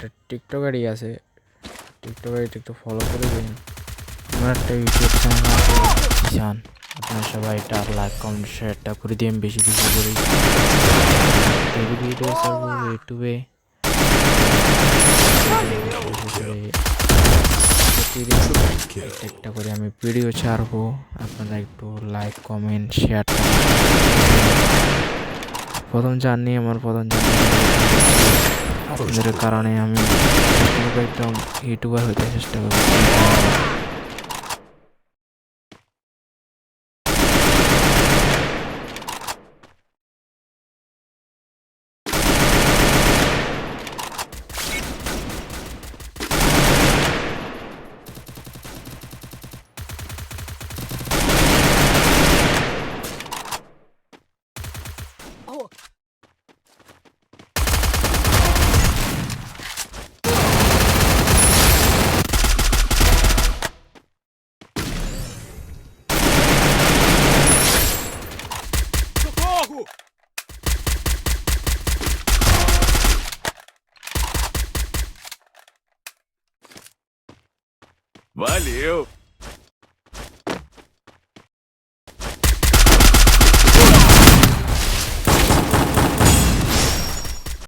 একটা টিকটকারই আছে, টিকটকারিটা একটু ফলো করে দিন। আমার একটা ইউটিউব চ্যানেল আছে কিষান, আপনারা সবাই এটা লাইক কমেন্ট শেয়ারটা করে দিন বেশি বেশি করে। ডেইলি ভিডিও ছাড়বো ইউটিউবে, প্রতিদিন একটা করে আমি ভিডিও ছাড়বো। আপনারা একটু লাইক কমেন্ট শেয়ারটা। প্রথম জার্নি, আমার প্রথম জার্নি আপনাদের কারণে আমি একদম ইউটিউবার হইতে চেষ্টা করব। Valeu!